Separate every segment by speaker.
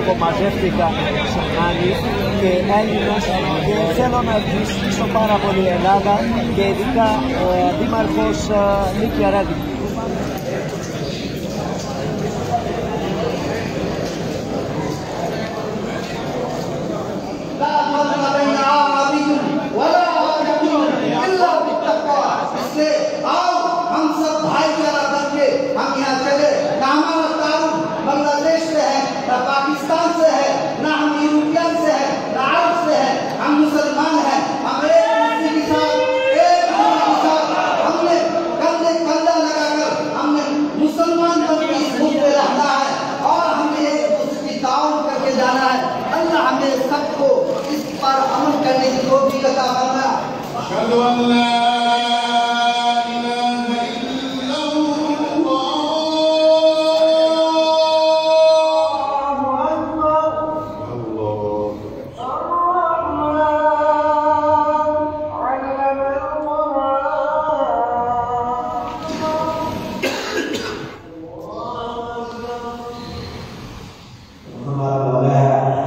Speaker 1: λόγο μαζεύτηκαν οι μουσουλμάνοι και Έλληνες και θέλω να ευχαριστήσω πάρα πολύ η Ελλάδα και ειδικά ο Δήμαρχος Νίκη Αράντη.
Speaker 2: पाकिस्तान से है ना, हम यूरोपियन से है ना, अरब से है, हम मुसलमान हैं। हम एक दूसरे के साथ हमने कंधे कंधा लगाकर हमने मुसलमान बन के इस मुल्क में रहना है और हमें एक दूसरे की ताउन करके जाना है। अल्लाह हमें सबको इस पर अमल करने की तौफीक अता फरमाए।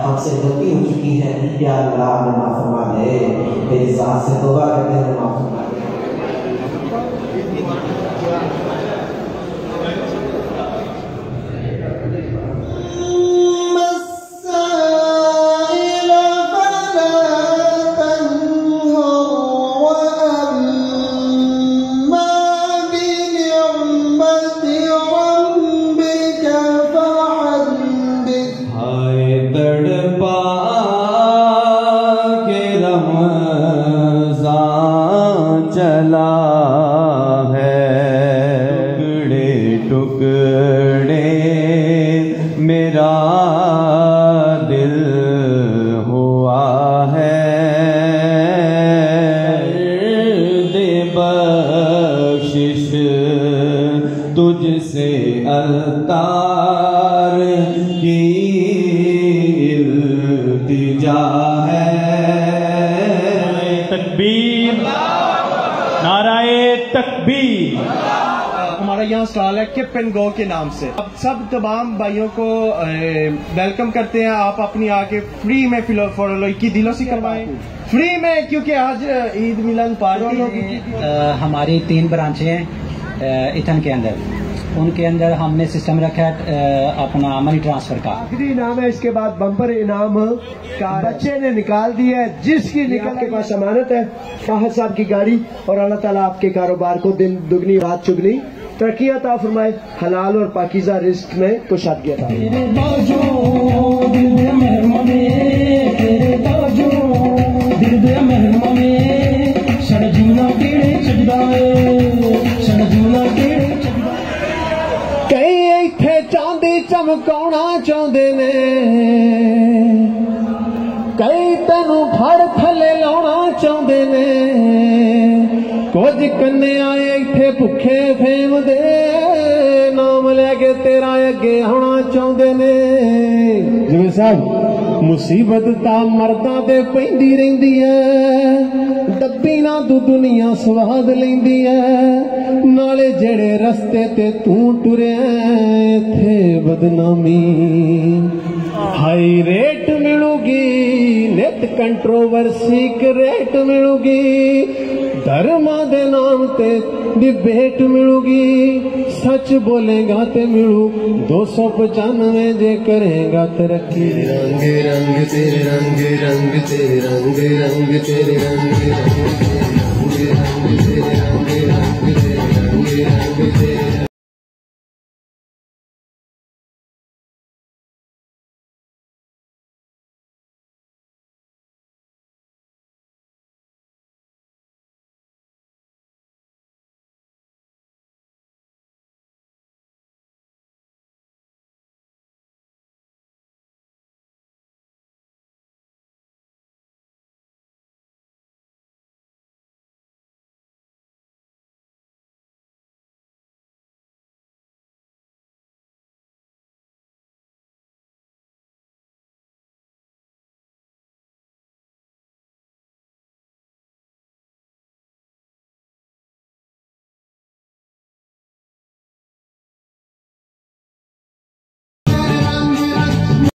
Speaker 3: हमसे गलती हो चुकी है, या अल्लाह हमें माफ फरमा दे, तेरी ज़ात से तौबा करते हैं, हमें माफ फरमा दे।
Speaker 4: चला है टुकड़े टुकड़े मेरा दिल हुआ है, दे बख्शिश तुझसे अतार की इल्तिजा है।
Speaker 5: तकबीर, नाराए तकबीर। हमारा यहाँ स्टॉल है किप एंड गो के नाम से। अब सब तमाम भाइयों को वेलकम करते हैं। आप अपनी आके फ्री में फॉलो की दिलों से करवाएं, फ्री में, क्योंकि आज ईद मिलन पार्टी।
Speaker 6: हमारी 3 ब्रांचें हैं इथन के अंदर, उनके अंदर हमने सिस्टम रखा है अपना मनी ट्रांसफर का।
Speaker 1: आखिरी इनाम है, इसके बाद बम्पर इनाम का बच्चे ने निकाल दिया है, जिसकी निकल के पास अमानत है फाहद साहब की गाड़ी। और अल्लाह ताला आपके कारोबार को दिन दुगनी रात चुगनी तरक्कियां अता फरमाए, हलाल और पाकीज़ा रिज़्क़ में कुशादगी अता कई इत्थे चांदी चमकाउणा चाहुंदे ने, कई तैनू फड़ थले लाउणा चाहुंदे ने, कुछ कन्या इत्थे भुखे फेम दे नाम लैके तेरा अगे आउणा चाहुंदे ने। जिवें साहब मुसीबत तां मर्दां ते पैंदी रहिंदी है, डब्बी ना तू दुनिया स्वाद लैंदी है, नाले जेड़े रस्ते ते तू टुरिया इत्थे बदनामी हाई रेट मिलूगी, नित कंट्रोवर्सी क्रेट मिलूगी, धर्मा दे नाम ते डिबेट मिलूगी, सच बोलेगा ते मिलू 295 जे करेगा तरक्की।
Speaker 7: रंग रंग तेरे रंग रंग तेरे रंग रंग तेरे रंग रंग तेरे रंग